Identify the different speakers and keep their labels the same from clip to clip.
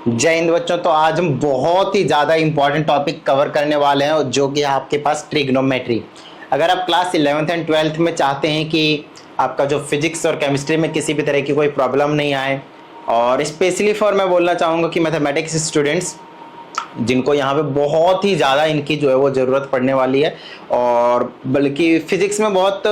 Speaker 1: जय हिंद बच्चों। तो आज हम बहुत ही ज़्यादा इंपॉर्टेंट टॉपिक कवर करने वाले हैं जो कि आपके पास ट्रिग्नोमेट्री। अगर आप क्लास 11th एंड 12th में चाहते हैं कि आपका जो फिजिक्स और केमिस्ट्री में किसी भी तरह की कोई प्रॉब्लम नहीं आए, और स्पेशली फॉर मैं बोलना चाहूँगा कि मैथमेटिक्स स्टूडेंट्स जिनको यहाँ पे बहुत ही ज़्यादा इनकी जो है वो ज़रूरत पड़ने वाली है, और बल्कि फिजिक्स में बहुत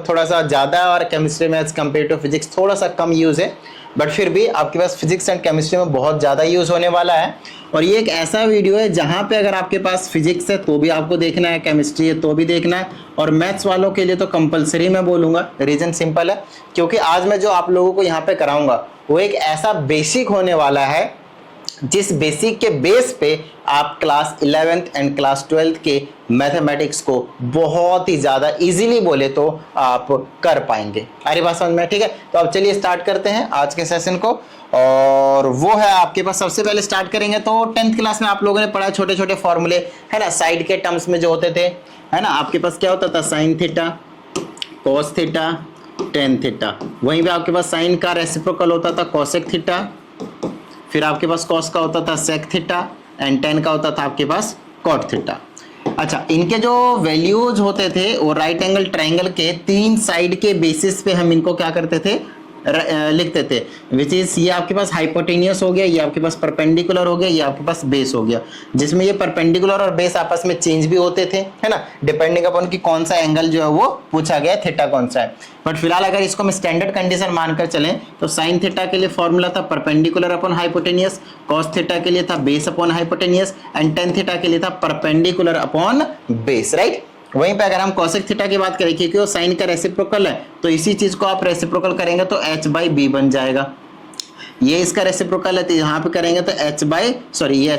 Speaker 1: थोड़ा सा ज़्यादा और केमिस्ट्री में एज कम्पेयर टू फिजिक्स थोड़ा सा कम यूज़ है, बट फिर भी आपके पास फिजिक्स एंड केमिस्ट्री में बहुत ज़्यादा यूज़ होने वाला है। और ये एक ऐसा वीडियो है जहाँ पे अगर आपके पास फिजिक्स है तो भी आपको देखना है, केमिस्ट्री है तो भी देखना है, और मैथ्स वालों के लिए तो कंपलसरी मैं बोलूँगा। रीज़न सिंपल है, क्योंकि आज मैं जो आप लोगों को यहाँ पे कराऊंगा वो एक ऐसा बेसिक होने वाला है जिस बेसिक के बेस पे आप class 11th and class 12th के मैथमेटिक्स को बहुत ही ज़्यादा इजीली बोले तो आप कर पाएंगे। अरे बात समझ में? ठीक है, तो अब चलिए स्टार्ट करते हैं आज के सेशन को। और वो है आपके पास, सबसे पहले स्टार्ट करेंगे तो 10th क्लास में आप लोगों ने पढ़ा छोटे छोटे फॉर्मूले, है ना, साइड के टर्म्स में जो होते थे, है ना। आपके पास क्या होता था? Sign theta, cos theta, tan theta. वहीं पे आपके पास साइन का रेसिप्रोकल होता था कोसेक थीटा, फिर आपके पास कॉस का होता था सेक थीटा, एंड टेन का होता था आपके पास कॉट थीटा। अच्छा, इनके जो वैल्यूज होते थे वो राइट एंगल ट्रायंगल के तीन साइड के बेसिस पे हम इनको क्या करते थे? लिखते थे, विच इज ये आपके पास हाइपोटेनियस हो गया, ये आपके पास परपेंडिकुलर हो गया, ये आपके पास बेस हो गया, जिसमें ये परपेंडिकुलर और बेस आपस में चेंज भी होते थे, है ना, डिपेंडिंग अपॉन कि कौन सा एंगल जो है वो पूछा गया, थीटा कौन सा है। बट फिलहाल अगर इसको हम स्टैंडर्ड कंडीशन मानकर चलें तो साइन थीटा के लिए फॉर्मूला था perpendicular upon hypotenuse, cos theta के लिए था base upon hypotenuse, and tan theta के लिए था परपेंडिकुलर अपॉन बेस, राइट। वहीं पे अगर हम कोसेक थीटा की बात करें, क्योंकि वो साइन का रेसिप्रोकल है, तो इसी चीज को आप रेसिप्रोकल करेंगे तो h बाई बी बन जाएगा। ये इसका रेसिप्रोकल है तो यहाँ पे करेंगे तो ये h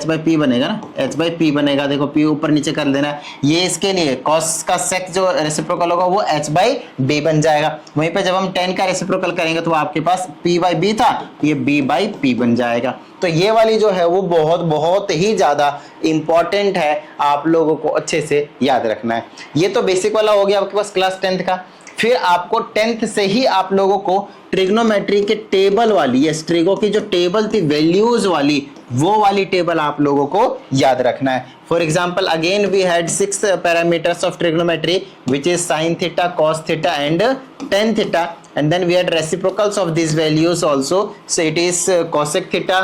Speaker 1: बाई पी बनेगा ना, h बाई पी बनेगा। देखो p ऊपर नीचे कर देना है। ये इसके लिए cos का sec जो रेसिप्रोकल होगा वो h बाई b बन जाएगा। वहीं पे जब हम tan का रेसिप्रोकल करेंगे तो आपके पास p बाई b था, ये b बाई p बन जाएगा। तो ये वाली जो है वो बहुत बहुत ही ज्यादा इंपॉर्टेंट है, आप लोगों को अच्छे से याद रखना है। ये तो बेसिक वाला हो गया आपके पास क्लास 10th का। फिर आपको 10th से ही आप लोगों को ट्रिग्नोमेट्री के टेबल वाली, ये ट्रिगो की जो टेबल थी वैल्यूज वाली, वो वाली टेबल आप लोगों को याद रखना है। For example again we had 6 parameters of trigonometry which is sine theta, cos theta and tan theta, and then we had reciprocals of these values also, so it is cosec theta,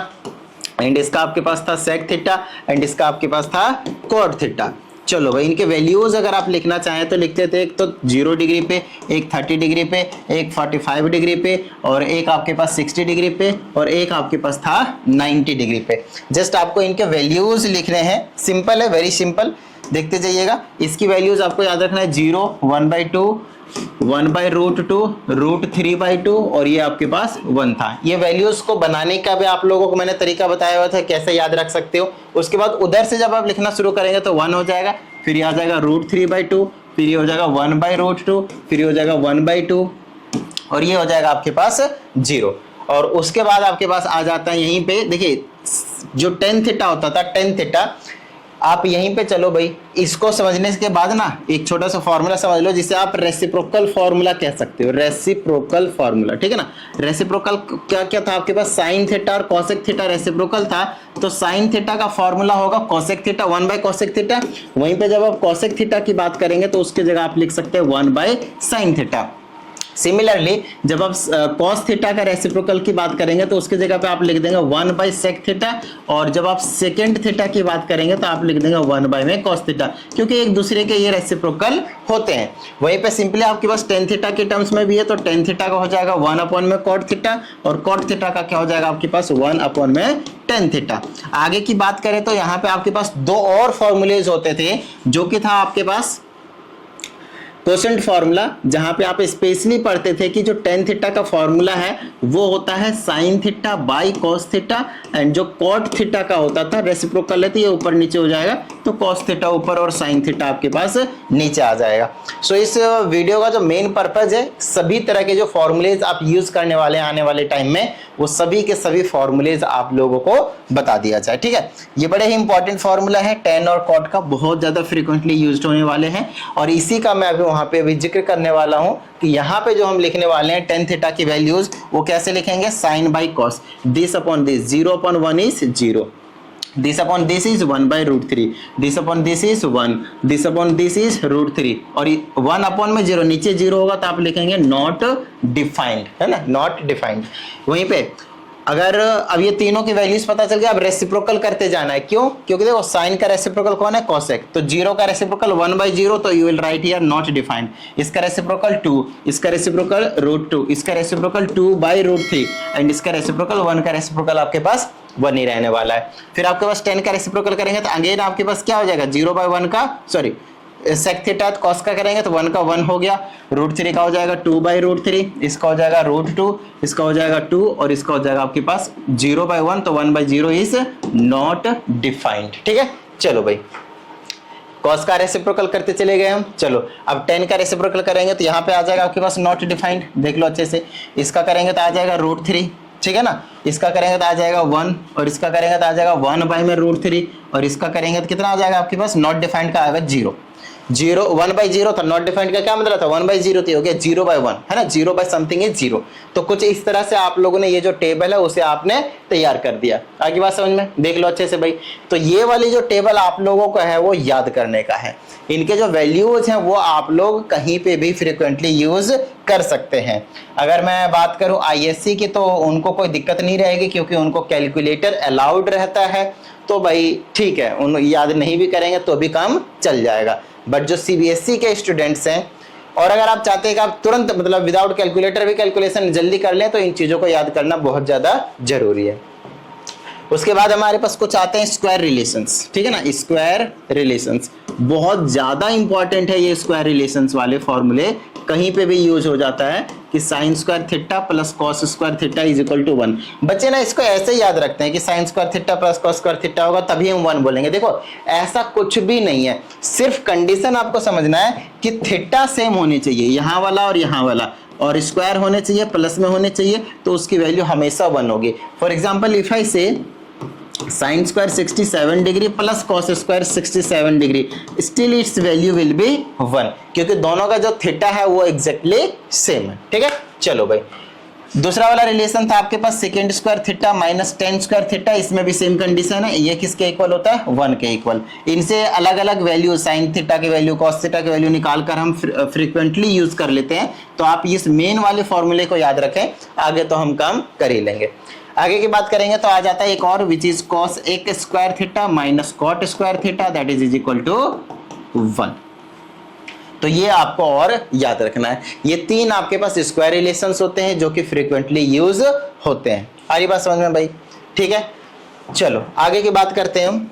Speaker 1: and इसका आपके पास था sec theta, and इसका आपके पास था cot theta। चलो भाई, इनके values अगर आप लिखना चाहें तो लिखते थे, एक तो 0 डिग्री पे, एक 30 डिग्री पे, एक 45 डिग्री पे, और एक आपके पास 60 डिग्री पे, और एक आपके पास था 90 डिग्री पे। जस्ट आपको इनके वैल्यूज लिखने हैं, सिंपल है, वेरी सिंपल। देखते जाइएगा, इसकी वैल्यूज आपको याद रखना है 0, 1/2, 1/√2, √3/2, और ये आपके पास 1 था। ये वैल्यूज को बनाने का भी आप लोगों को मैंने तरीका बताया हुआ था कैसे याद रख सकते हो। उसके बाद उधर से जब आप लिखना शुरू करेंगे तो 1 हो जाएगा, फिर ये आ जाएगा √3/2, फिर ये हो जाएगा 1/√2, फिर ये हो जाएगा 1/2, और ये हो जाएगा आपके पास 0। और उसके बाद आपके पास आ जाता है यहीं पे, देखिए जो टेन थीटा होता था, टेन थीटा, आप यहीं पे चलो भाई, इसको समझने के बाद ना एक छोटा सा फॉर्मूला समझ लो जिसे आप रेसिप्रोकल फॉर्मूला कह सकते हो। रेसिप्रोकल फॉर्मूला, ठीक है ना। रेसिप्रोकल क्या क्या था आपके पास? साइन थीटा और कोसेक थीटा रेसिप्रोकल था, तो साइन थीटा का फॉर्मूला होगा cosec theta, 1 bye cosec theta. वहीं पे जब आप कोसेक थीटा की बात करेंगे तो उसकी जगह आप लिख सकते हैं 1 बाय साइन थीटा। सिमिलरली जब आप cos थीटा का रेसिप्रोकल की बात करेंगे तो उसकी जगह पे आप लिख देंगे 1 बाई सेक थीटा, और जब आप सेकेंड थीटा की बात करेंगे तो आप लिख देंगे 1 बाई में cos थीटा, क्योंकि एक दूसरे के ये रेसिप्रोकल होते हैं। वहीं पे सिंपली आपके पास टेन थीटा के टर्म्स में भी है, तो टेन थीटा का हो जाएगा 1 अपॉन में cot थीटा, और cot थीटा का क्या हो जाएगा आपके पास 1 अपॉन में टेन थीटा। आगे की बात करें तो यहाँ पे आपके पास दो और फॉर्मूलेज होते थे, जो कि था आपके पास कोसेंट फॉर्मूला, जहां पे आप स्पेशली पढ़ते थे कि जो टेन थीटा का फॉर्मूला है वो होता है sine theta by cos theta, and जो कॉट थीटा का होता था रेसिप्रोकल है तो ये ऊपर नीचे हो जाएगा, तो कॉस थीटा ऊपर और साइन थीटा आपके पास नीचे आ जाएगा। सो इस वीडियो का जो मेन पर्पज है, सभी तरह के जो फॉर्मूलेज आप यूज करने वाले हैं आने वाले टाइम में, वो सभी के सभी फॉर्मूलेज आप लोगों को बता दिया जाए, ठीक है। ये बड़े ही इंपॉर्टेंट फॉर्मूला है, टेन और कॉट का बहुत ज्यादा फ्रीक्वेंटली यूज होने वाले हैं, और इसी का मैं अभी वहां पे अभी जिक्र करने वाला हूं कि यहाँ पे जो हम लिखने वाले हैं टेन थीटा की वैल्यूज वो कैसे लिखेंगे, sine by cos, this upon this, 0/1 is 0, this upon this is 1/√3, this upon this is 1, this upon this is √3 और 1 अपॉन में 0, नीचे 0 होगा तो आप लिखेंगे नॉट डिफाइंड, है ना, नॉट डिफाइंड। वहीं पे अगर अब ये तीनों की वैल्यूज पता चल गया, अब रेसिप्रोकल करते जाना है, क्यों, क्योंकि देखो साइन का रेसिप्रोकल कौन है, कोसेक, तो 0 का रेसिप्रोकल 1/0, तो you will write here not defined, इसका रेसिप्रोकल 2, इसका रेसिप्रोकल √2, इसका रेसिप्रोकल 2/√3 एंड इसका रेसिप्रोकल 1 का रेसिप्रोकल आपके पास 1 ही रहने वाला है। फिर आपके पास 10 का रेसिप्रोकल करेंगे तो अगेन आपके पास क्या हो जाएगा, 0/1 का, सॉरी सेक थीटा कॉस का करेंगे तो 1 का 1 हो गया, √3 का हो जाएगा 2/√3, इसका हो जाएगा √2, इसका हो जाएगा 2 और इसका हो जाएगा आपके पास 0/1, तो 1/0 इज नॉट डिफाइंड। ठीक है, चलो भाई कॉस का रेसिप्रोकल करते चले गए हम। चलो अब 10 का रेसिप्रोकल करेंगे तो यहाँ पे आ जाएगा आपके पास नॉट डिफाइंड, देख लो अच्छे से, इसका करेंगे तो आ जाएगा √3, ठीक है ना, इसका करेंगे तो आ जाएगा 1 और इसका करेंगे तो आ जाएगा 1/√3 और इसका करेंगे तो कितना आ जाएगा आपके पास, नॉट डिफाइंड का आएगा 0, 1/0 था, नॉट डिफाइंड का क्या मतलब था, 1/0 हो गया 0/1, है ना, 0/something इज 0। तो कुछ इस तरह से आप लोगों ने ये जो टेबल है उसे आपने तैयार कर दिया। आगे बात समझ में, देख लो अच्छे से भाई। तो ये वाली जो टेबल आप लोगों का है वो याद करने का है, इनके जो वैल्यूज हैं वो आप लोग कहीं पे भी फ्रिक्वेंटली यूज कर सकते हैं। अगर मैं बात करूं आईएससी की तो उनको कोई दिक्कत नहीं रहेगी क्योंकि उनको कैलकुलेटर अलाउड रहता है, तो भाई ठीक है, उन याद नहीं भी करेंगे तो भी काम चल जाएगा। बट जो सीबीएसई के स्टूडेंट्स हैं और अगर आप चाहते हैं कि आप तुरंत मतलब विदाउट कैलकुलेटर भी कैलकुलेशन जल्दी कर लें तो इन चीजों को याद करना बहुत ज्यादा जरूरी है। उसके बाद हमारे पास कुछ आते हैं स्क्वायर रिलेशंस, ठीक है ना, स्क्वायर रिलेशंस बहुत ज्यादा इंपॉर्टेंट है। ये स्क्वायर रिलेशंस वाले फॉर्मूले कहीं पे भी यूज हो जाता है कि sine square theta plus cos square theta is equal to 1। बच्चे ना इसको ऐसे ही याद रखते हैं कि sine square theta plus cos square theta होगा तभी हम 1 बोलेंगे। देखो ऐसा कुछ भी नहीं है, सिर्फ कंडीशन आपको समझना है कि थीटा सेम होनी चाहिए, यहाँ वाला और यहाँ वाला, और स्क्वायर होने चाहिए, प्लस में होने चाहिए, तो उसकी वैल्यू हमेशा 1 होगी। फॉर एग्जाम्पल इफ आई से sine square 67 degree plus cos square 67 degree, still it's value will be 1 क्योंकि दोनों का जो थीटा है वो एग्जैक्टली सेम है। ठीक है, चलो भाई दूसरा वाला रिलेशन था आपके पास second square theta minus ten square theta, इसमें भी सेम कंडीशन है, ये किसके इक्वल होता है, 1 के इक्वल। इनसे अलग अलग वैल्यू साइन थीटा की वैल्यू कॉस थीटा की वैल्यू निकालकर हम फ्रीक्वेंटली यूज कर लेते हैं। तो आप इस मेन वाले फॉर्मूले को याद रखें, आगे तो हम काम कर ही लेंगे। आगे की बात करेंगे तो आ जाता है एक और which is cosec square theta minus cot square theta that is equal to 1। तो ये आपको और याद रखना है। ये तीन आपके पास स्क्वायर रिलेशंस होते हैं जो कि फ्रीक्वेंटली यूज होते हैं। आ रही बात समझ में भाई, ठीक है, चलो आगे की बात करते हैं हम।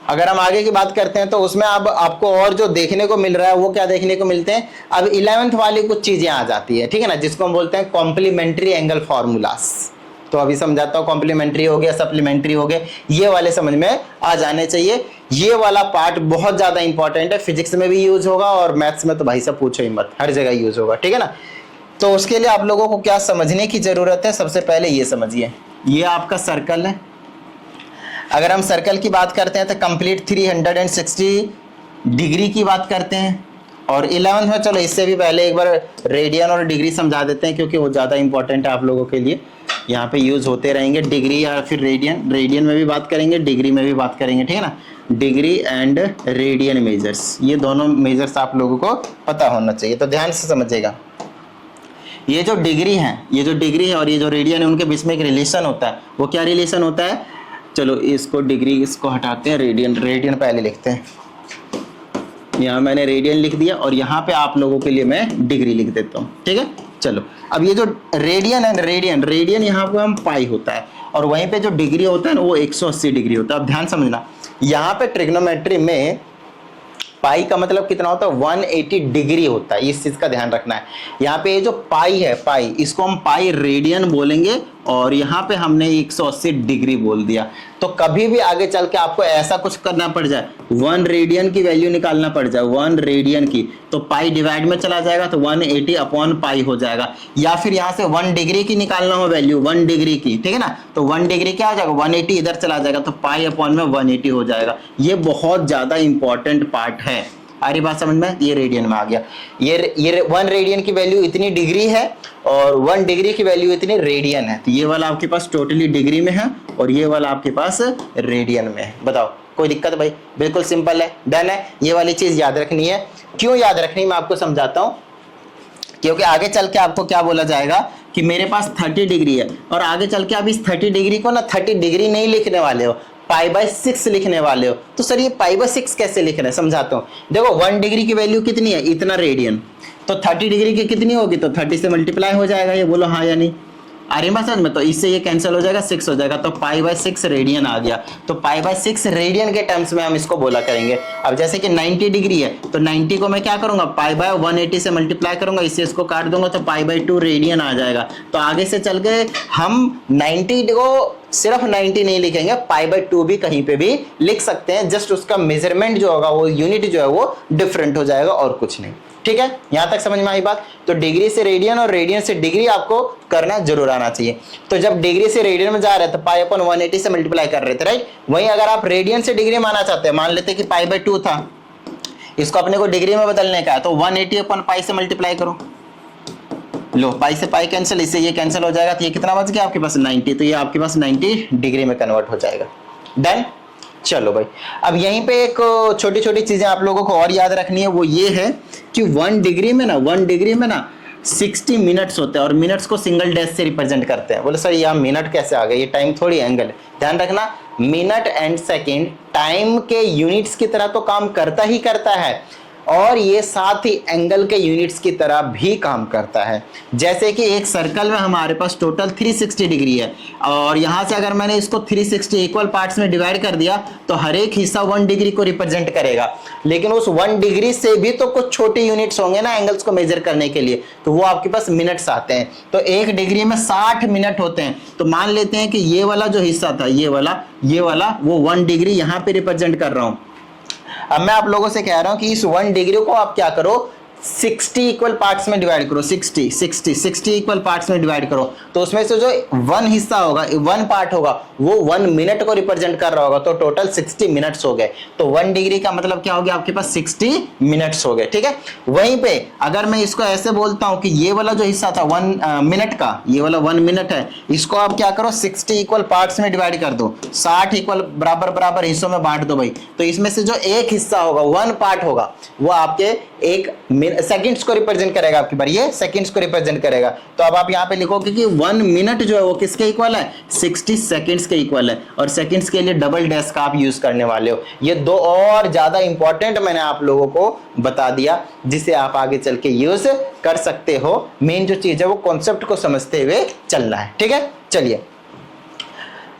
Speaker 1: अगर हम आगे की बात करते हैं तो उसमें अब आपको और जो देखने को मिल रहा है वो क्या देखने को मिलते हैं, अब 11th वाली कुछ चीजें आ जाती है, ठीक है ना, जिसको हम बोलते हैं कॉम्प्लीमेंट्री एंगल फॉर्मूलास। तो अभी समझाता हूं, कॉम्प्लीमेंट्री हो गया, सप्लीमेंट्री हो गए, ये वाले समझ में आ जाने चाहिए। ये वाला पार्ट बहुत ज्यादा इंपॉर्टेंट है, फिजिक्स में भी यूज होगा और मैथ्स में तो भाई सब पूछो ही मत, हर जगह यूज होगा, ठीक है ना। तो उसके लिए आप लोगों को क्या समझने की जरूरत है, सबसे पहले ये समझिए, ये आपका सर्कल है। अगर हम सर्कल की बात करते हैं तो कंप्लीट 360 डिग्री की बात करते हैं। और 11th में चलो इससे भी पहले एक बार रेडियन और डिग्री समझा देते हैं क्योंकि वो ज़्यादा इंपॉर्टेंट है आप लोगों के लिए, यहाँ पे यूज होते रहेंगे डिग्री या फिर रेडियन। रेडियन में भी बात करेंगे, डिग्री में भी बात करेंगे, ठीक है ना। डिग्री एंड रेडियन मेजर्स, ये दोनों मेजर्स आप लोगों को पता होना चाहिए, तो ध्यान से समझिएगा। ये जो डिग्री है, ये जो डिग्री है और ये जो रेडियन है, उनके बीच में एक रिलेशन होता है। वो क्या रिलेशन होता है, चलो इसको डिग्री इसको हटाते हैं, रेडियन रेडियन पहले लिखते हैं। यहाँ मैंने रेडियन लिख दिया और यहाँ पे आप लोगों के लिए मैं डिग्री लिख देता हूँ, ठीक है। चलो अब ये जो रेडियन है, रेडियन रेडियन यहाँ पे हम पाई होता है और वहीं पे जो डिग्री होता है ना वो 180 डिग्री होता है। अब ध्यान समझना, यहाँ पे ट्रिग्नोमेट्री में पाई का मतलब कितना होता है, 180 डिग्री होता है, इस चीज का ध्यान रखना है। यहाँ पे ये जो पाई है, पाई इसको हम पाई रेडियन बोलेंगे और यहाँ पे हमने 180 डिग्री बोल दिया। तो कभी भी आगे चल के आपको ऐसा कुछ करना पड़ जाए, 1 रेडियन की वैल्यू निकालना पड़ जाए, 1 रेडियन की, तो पाई डिवाइड में चला जाएगा तो 180 अपॉन पाई हो जाएगा। या फिर यहाँ से 1 डिग्री की निकालना हो वैल्यू, 1 डिग्री की, ठीक है ना, तो 1 डिग्री क्या हो जाएगा, 180 इधर चला जाएगा तो पाई अपॉन में 180 हो जाएगा। ये बहुत ज्यादा इंपॉर्टेंट पार्ट है। आ रही बात समझ में? ये रेडियन में आ गया। ये 1 रेडियन की वैल्यू इतनी डिग्री है और 1 डिग्री की वैल्यू इतनी रेडियन है। तो ये वाला आपके पास टोटली डिग्री में है और ये वाला आपके पास रेडियन में है। बताओ कोई दिक्कत भाई? बिल्कुल सिंपल है, डन है। ये वाली चीज याद रखनी है। क्यों याद रखनी, मैं आपको समझाता हूं। क्योंकि आगे चल के आपको क्या बोला जाएगा कि मेरे पास 30 डिग्री है और आगे चल के आप इस 30 डिग्री को ना 30 डिग्री नहीं लिखने वाले हो, π/6 लिखने वाले हो। तो सर ये π/6 कैसे लिख रहे हैं, समझाता हूँ। देखो 1 डिग्री की वैल्यू कितनी है, इतना रेडियन, तो 30 डिग्री की कितनी होगी, तो 30 से मल्टीप्लाई हो जाएगा। ये बोलो हाँ या नहीं? अरे समझ में, तो इससे ये कैंसिल हो जाएगा, 6 हो जाएगा, तो π/6 रेडियन आ गया। तो π/6 रेडियन के टर्म्स में हम इसको बोला करेंगे। अब जैसे कि 90 डिग्री है तो 90 को मैं क्या करूंगा, π/180 से मल्टीप्लाई करूंगा, इससे इसको काट दूंगा तो π/2 रेडियन आ जाएगा। तो आगे से चल के हम 90 को सिर्फ 90 नहीं लिखेंगे, π/2 भी कहीं पे भी लिख सकते हैं। जस्ट उसका मेजरमेंट जो होगा, वो यूनिट जो है वो डिफरेंट हो जाएगा और कुछ नहीं। ठीक है, यहां तक समझ में आई बात? तो डिग्री से रेडियन और रेडियन से डिग्री आपको करना जरूर आना चाहिए। तो जब डिग्री से रेडियन में जा रहे थे π/180 से मल्टीप्लाई कर रहे थे, राइट? वहीं अगर आप रेडियन से डिग्री माना चाहते हैं, मान लेते कि π/2 था, इसको अपने को डिग्री में बदलने का है, तो 180/π से मल्टीप्लाई करो। लो पाई से पाई कैंसिल, इससे ये कैंसिल हो जाएगा, तो ये कितना बच गया आपके पास, 90। तो ये आपके पास 90 डिग्री में कन्वर्ट हो जाएगा। डन। चलो भाई, अब यहीं पे एक छोटी छोटी चीजें आप लोगों को और याद रखनी है। वो ये है कि 1 डिग्री में ना 60 मिनट्स होते हैं और मिनट्स को सिंगल डैश से रिप्रेजेंट करते हैं। बोले सर यहाँ मिनट कैसे आ गए, ये टाइम थोड़ी एंगल है। ध्यान रखना, मिनट एंड सेकेंड टाइम के यूनिट्स की तरह तो काम करता ही करता है और ये साथ ही एंगल के यूनिट्स की तरह भी काम करता है। जैसे कि एक सर्कल में हमारे पास टोटल 360 डिग्री है और यहां से अगर मैंने इसको 360 इक्वल पार्ट्स में डिवाइड कर दिया तो हर एक हिस्सा 1 डिग्री को रिप्रेजेंट करेगा। लेकिन उस 1 डिग्री से भी तो कुछ छोटे यूनिट्स होंगे ना एंगल्स को मेजर करने के लिए, तो वो आपके पास मिनट्स आते हैं। तो 1 डिग्री में 60 मिनट होते हैं। तो मान लेते हैं कि ये वाला जो हिस्सा था, ये वाला वो 1 डिग्री यहां पे रिप्रेजेंट कर रहा हूं। अब मैं आप लोगों से कह रहा हूं कि इस 1 डिग्री को आप क्या करो, 60 इक्वल पार्ट्स में डिवाइड करो। 60 इक्वल पार्ट्स में डिवाइड करो तो उसमें से जो 1 हिस्सा होगा, 1 पार्ट होगा, वो 1 मिनट को रिप्रेजेंट कर रहा होगा। तो टोटल 60 मिनट्स हो गए। तो 1 डिग्री का मतलब क्या हो गया, आपके पास 60 मिनट्स हो गए। ठीक है, वहीं पे अगर मैं इसको ऐसे बोलता हूं कि ये वाला जो हिस्सा था 1 मिनट का, ये वाला 1 मिनट है, इसको आप क्या करो 60 इक्वल पार्ट्स में डिवाइड कर दो, 60 इक्वल बराबर हिस्सों में बांट दो भाई। तो इसमें से जो एक हिस्सा होगा, 1 पार्ट होगा, वो आपके एक सेकंड्स को रिप्रेजेंट करेगा। आपकी बार ये सेकंड्स को रिप्रेजेंट करेगा। तो अब आप यहाँ पे लिखोगे कि 1 मिनट जो है वो किसके इक्वल है, 60 सेकंड्स के इक्वल है। और सेकंड्स के लिए डबल डैश का आप यूज करने वाले हो। ये 2 और ज्यादा इंपॉर्टेंट मैंने आप लोगों को बता दिया, जिसे आप आगे चल के यूज कर सकते हो। मेन जो चीज है वो कॉन्सेप्ट को समझते हुए चलना है। ठीक है, चलिए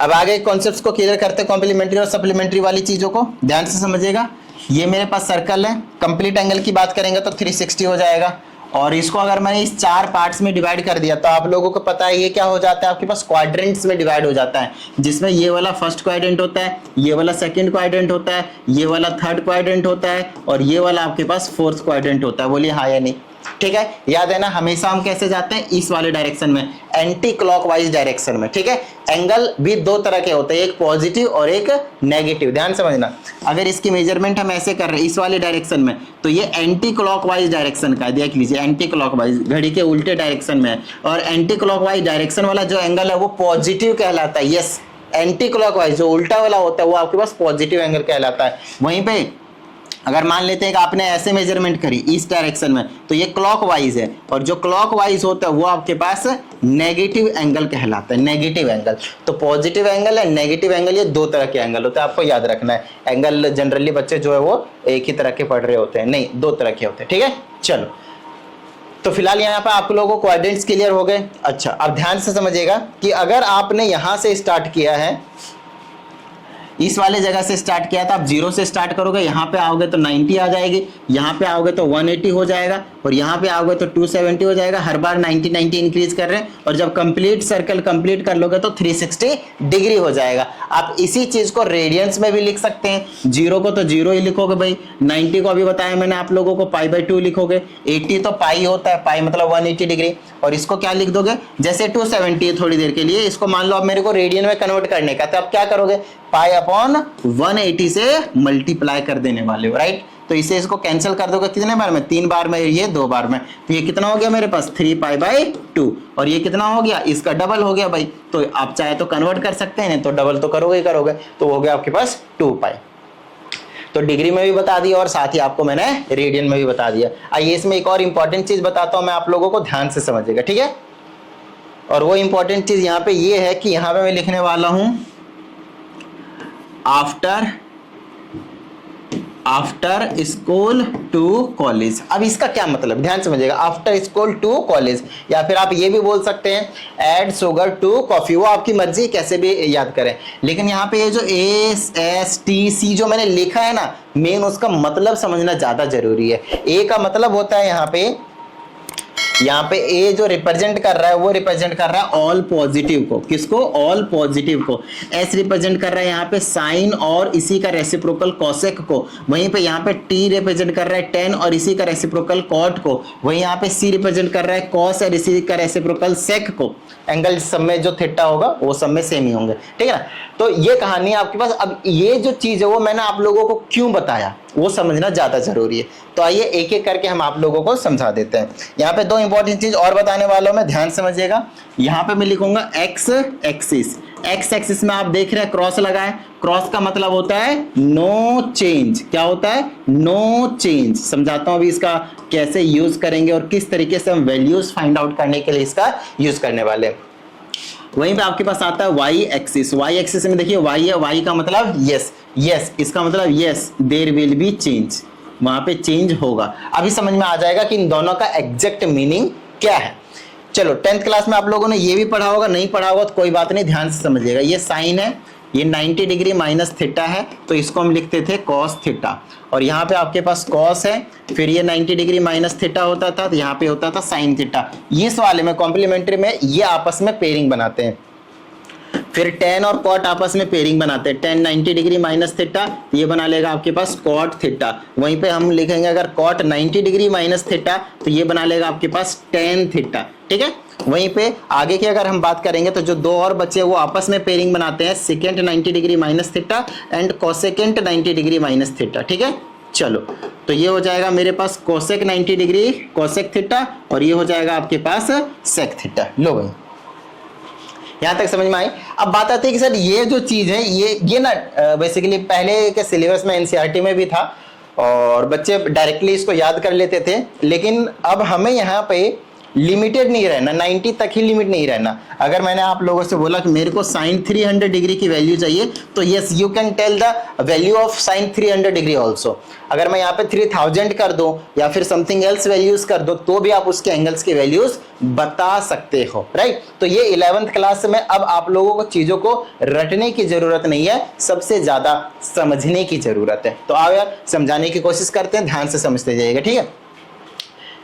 Speaker 1: अब आगे कॉन्सेप्ट्स को क्लियर करते हैं, कॉम्प्लीमेंट्री और सप्लीमेंट्री वाली चीजों को ध्यान से समझिएगा। ये मेरे पास सर्कल है, कंप्लीट एंगल की बात करेंगे तो 360 हो जाएगा। और इसको अगर मैंने इस 4 पार्ट्स में डिवाइड कर दिया तो आप लोगों को पता है ये क्या हो जाता है, आपके पास क्वाड्रेंट्स में डिवाइड हो जाता है, जिसमें ये वाला फर्स्ट क्वाड्रेंट होता है, ये वाला सेकंड क्वाड्रेंट होता है, ये वाला थर्ड क्वाड्रेंट होता है और ये वाला आपके पास फोर्थ क्वाड्रेंट होता है। बोलिए हाँ या नहीं? ठीक है, याद है ना, हमेशा हम कैसे जाते हैं, इस वाले डायरेक्शन में, एंटी क्लॉकवाइज डायरेक्शन में। ठीक है, एंगल भी 2 तरह के होते हैं, एक पॉजिटिव और एक नेगेटिव। ध्यान समझना, अगर इसकी मेजरमेंट हम ऐसे कर रहे हैं इस वाले डायरेक्शन में, तो ये एंटी क्लॉकवाइज डायरेक्शन का है। देख लीजिए, एंटी क्लॉकवाइज घड़ी के उल्टे डायरेक्शन में है। और एंटी क्लॉकवाइज डायरेक्शन वाला जो एंगल है वो पॉजिटिव कहलाता है। यस, एंटी क्लॉकवाइज जो उल्टा वाला होता है वो आपके पास पॉजिटिव एंगल कहलाता है। वहीं पे अगर मान लेते हैं कि आपने ऐसे मेजरमेंट करी इस डायरेक्शन में, तो ये क्लॉकवाइज है, और जो क्लॉकवाइज होता है वो आपके पास नेगेटिव एंगल कहलाता है। नेगेटिव एंगल, तो पॉजिटिव एंगल है, नेगेटिव एंगल, ये 2 तरह के एंगल होते हैं, आपको याद रखना है। एंगल जनरली बच्चे जो है वो एक ही तरह के पढ़ रहे होते हैं, नहीं 2 तरह के होते हैं। ठीक है, चलो तो फिलहाल यहाँ पे आप लोगों को क्वाड्रेंट्स क्लियर हो गए। अच्छा, अब ध्यान से समझिएगा कि अगर आपने यहां से स्टार्ट किया है, इस वाले जगह से स्टार्ट किया था, आप 0 से स्टार्ट करोगे, यहाँ पे आओगे तो 90 आ जाएगी, यहाँ पे आओगे तो 180 हो जाएगा, और यहाँ पे आओगे तो 270 हो जाएगा। हर बार 90 इंक्रीज कर रहे हैं, और जब कंप्लीट सर्कल कंप्लीट कर लोगे तो 360 डिग्री हो जाएगा। आप इसी चीज को रेडियंस में भी लिख सकते हैं, 0 को तो 0 ही लिखोगे भाई, 90 को अभी बताया मैंने आप लोगों को π/2 लिखोगे, 80 तो पाई होता है, पाई मतलब 180 डिग्री, और इसको क्या लिख दोगे, जैसे 270 है थोड़ी देर के लिए, इसको मान लो अब मेरे को रेडियन में कन्वर्ट करने का, तो अब क्या करोगे, π/180 से मल्टीप्लाई कर देने वाले हो, राइट। तो इसे इसको कैंसिल कर दोगे कितने बार में, 3 बार में, ये 2 बार में, तो ये कितना हो गया मेरे पास 3π/2, और ये कितना हो गया, इसका डबल हो गया भाई। तो आप चाहे तो कन्वर्ट कर सकते हैं, तो डबल तो करोगे ही करोगे, तो हो गया आपके पास 2π। तो डिग्री में भी बता दिया और साथ ही आपको मैंने रेडियन में भी बता दिया। आइए इसमें एक और इंपॉर्टेंट चीज बताता हूं मैं आप लोगों को, ध्यान से समझिएगा, ठीक है। और वो इंपॉर्टेंट चीज यहाँ पे ये है कि यहाँ पे मैं लिखने वाला हूं आफ्टर स्कूल टू कॉलेज। अब इसका क्या मतलब, ध्यान समझिएगा, आफ्टर स्कूल टू कॉलेज, या फिर आप ये भी बोल सकते हैं ऐड शुगर टू कॉफी, वो आपकी मर्जी, कैसे भी याद करें। लेकिन यहाँ पे ये जो ASTC जो मैंने लिखा है ना, मेन उसका मतलब समझना ज्यादा जरूरी है। ए का मतलब होता है यहाँ पे ए जो रिप्रेजेंट कर रहा है वो रिप्रेजेंट कर रहा है ऑल पॉजिटिव को, किसको, ऑल पॉजिटिव को। एस रिप्रेजेंट कर रहा है यहाँ पे साइन और इसी का रेसिप्रोकल कोसेक को। वहीं पे यहाँ पे टी रिप्रेजेंट कर रहा है टेन और इसी का रेसिप्रोकल कॉट को। वहीं यहाँ पे सी रिप्रेजेंट कर रहा है कॉस और इसी का रेसिप्रोकल सेक को। एंगल सब में जो थीटा होगा वो सब में सेम ही होंगे, ठीक है ना। तो ये कहानी है आपके पास। अब ये जो चीज है वो मैंने आप लोगों को क्यों बताया वो समझना ज्यादा जरूरी है। तो आइए एक एक करके हम आप लोगों को समझा देते हैं। यहाँ पे 2 इंपॉर्टेंट चीज और बताने वाला हूं मैं, ध्यान समझिएगा। यहाँ पे मैं लिखूंगा एक्स एक्सिस। एक्स एक्सिस में आप देख रहे हैं क्रॉस लगा है, क्रॉस का मतलब होता है नो चेंज। क्या होता है, नो चेंज। समझाता हूं अभी इसका कैसे यूज करेंगे और किस तरीके से हम वैल्यूज फाइंड आउट करने के लिए इसका यूज करने वाले हैं। वहीं पे आपके पास आता है वाई एक्सिस। वाई एक्सिस में देखिए वाई है, वाई का मतलब यस, यस इसका मतलब yes there will be change, वहां पे चेंज होगा। अभी समझ में आ जाएगा कि इन दोनों का एग्जैक्ट मीनिंग क्या है। चलो 10th क्लास में आप लोगों ने ये भी पढ़ा होगा, नहीं पढ़ा होगा तो कोई बात नहीं, ध्यान से समझिएगा। ये साइन है, ये 90 डिग्री माइनस थीटा है, तो इसको हम लिखते थे कॉस थीटा। और यहाँ पे आपके पास कॉस है, फिर ये 90 डिग्री माइनस थीटा होता था, तो यहाँ पे होता था साइन थीटा। इस वाले में कॉम्प्लीमेंट्री में ये आपस में पेयरिंग बनाते हैं। फिर टेन और कॉट आपस में पेयरिंग बनाते हैं। टेन 90 डिग्री माइनस थीटा, ये बना लेगा आपके पास कॉट थीटा। वहीं पे हम लिखेंगे अगर कॉट 90 डिग्री माइनस थीटा, तो ये बना लेगा आपके पास टेन थीटा, ठीक है। वहीं पे आगे की अगर हम बात करेंगे तो जो 2 और बच्चे वो आपस में पेयरिंग बनाते हैं, second 90 degree minus theta and cosecant 90 degree minus theta, ठीक है। चलो तो ये हो जाएगा मेरे पास कोसेक 90 डिग्री कोसेक थीटा, और ये हो जाएगा आपके पास सेक थीटा। लो भाई यहां तक समझ में आई। अब बात आती है कि सर ये जो चीज है ये ना बेसिकली पहले के सिलेबस में एनसीईआरटी में भी था और बच्चे डायरेक्टली इसको याद कर लेते थे, लेकिन अब हमें यहाँ पे लिमिटेड नहीं रहना, 90 तक ही लिमिट नहीं रहना। अगर मैंने आप लोगों से बोला कि मेरे को साइन 300 डिग्री की वैल्यू चाहिए, तो yes you can tell the value of sine 300 degree also. अगर मैं यहाँ पे 3000 कर दूं या फिर समथिंग एल्स वैल्यूज कर दूं, तो भी आप उसके एंगल्स की वैल्यूज बता सकते हो, राइट। तो ये 11th क्लास में अब आप लोगों को चीजों को रटने की जरूरत नहीं है, सबसे ज्यादा समझने की जरूरत है। तो आओ यार समझाने की कोशिश करते हैं, ध्यान से समझते जाइएगा, ठीक है।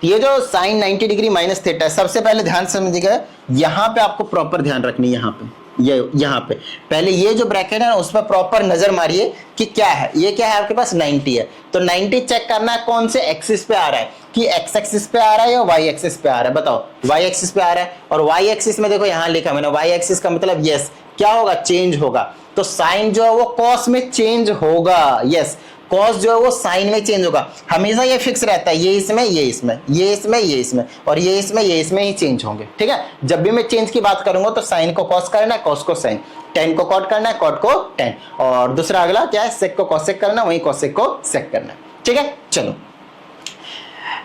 Speaker 1: ये जो साइन 90 डिग्री माइनस थीटा है, सबसे पहले ध्यान समझिएगा, यहाँ पे आपको प्रॉपर ध्यान रखनी है। यहाँ पे यहाँ पे पहले ये जो ब्रैकेट है उस पर प्रॉपर नजर मारिए कि क्या है, ये क्या है आपके पास 90 है, तो 90 चेक करना है कौन से एक्सिस पे आ रहा है, कि एक्स एक्सिस पे आ रहा है या वाई एक्सिस पे आ रहा है। बताओ, वाई एक्सिस पे आ रहा है, और वाई एक्सिस में देखो यहाँ लिखा मैंने वाई एक्सिस का मतलब यस क्या होगा, चेंज होगा। तो साइन जो है वो कॉस में चेंज होगा, यस कॉस जो है वो साइन में चेंज होगा। हमेशा ये फिक्स रहता है, ये इसमें ये इसमें ये इसमें ये इसमें और ये इसमें ही चेंज होंगे, ठीक है। जब भी मैं चेंज की बात करूंगा तो साइन को कॉस करना है, कॉस को साइन, टेन को कॉट करना है, कॉट को टेन, और दूसरा अगला क्या है, सेक को कॉसेक करना, वही कॉसेक को सेक करना है, ठीक है। चलो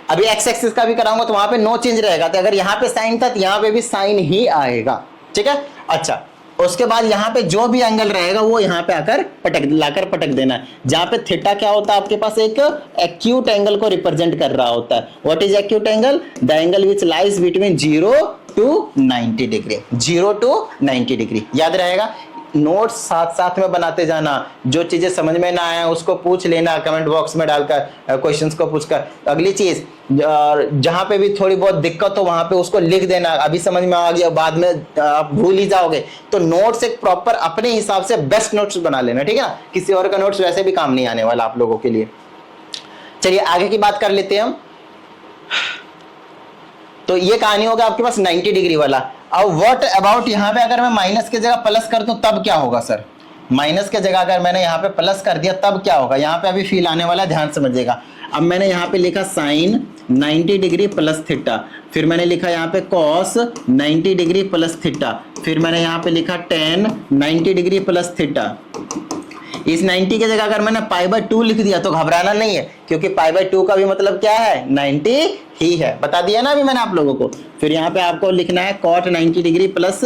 Speaker 1: अभी एक्स एक्सिस का भी कराऊंगा तो वहां पे नो चेंज रहेगा, तो अगर यहाँ पे साइन था तो यहाँ पे भी साइन ही आएगा, ठीक है। अच्छा उसके बाद यहाँ पे जो भी एंगल रहेगा वो यहाँ पे आकर लाकर पटक देना है। जहाँ पे थीटा क्या होता है आपके पास, एक एक्यूट एंगल को रिप्रेजेंट कर रहा होता है। What is acute angle, the angle which lies between 0 to 90 degree, 0 to 90 degree, याद रहेगा। नोट्स साथ साथ में बनाते जाना, जो चीजें समझ में ना आए उसको पूछ लेना कमेंट बॉक्स में डालकर, क्वेश्चंस को पूछकर। अगली चीज, जहां पे भी थोड़ी बहुत दिक्कत हो वहां पे उसको लिख देना, अभी समझ में आ गया बाद में आप भूल ही जाओगे, तो नोट्स एक प्रॉपर अपने हिसाब से बेस्ट नोट्स बना लेना, ठीक है ना, किसी और का नोट्स वैसे भी काम नहीं आने वाला आप लोगों के लिए। चलिए आगे की बात कर लेते हैं हम। तो ये कहानी होगा आपके पास 90 डिग्री वाला। अब व्हाट अबाउट यहाँ पे अगर मैं माइनस की जगह प्लस कर दूं तब क्या होगा सर? माइनस की जगह अगर मैंने यहाँ पे प्लस कर दिया तब क्या होगा? यहाँ पे अभी फील आने वाला है, ध्यान समझिएगा। अब मैंने यहाँ पे लिखा साइन 90 डिग्री प्लस थीटा, फिर मैंने लिखा यहाँ पे कॉस 90 डिग्री प्लस थीटा, फिर मैंने यहाँ पे लिखा टेन 90 डिग्री प्लस थीटा। इस 90 की जगह अगर मैंने π/2 लिख दिया तो घबराना नहीं है, क्योंकि π/2 का भी मतलब क्या है? 90 ही है, बता दिया ना अभी मैंने आप लोगों को। फिर यहाँ पे आपको लिखना है cot 90 डिग्री प्लस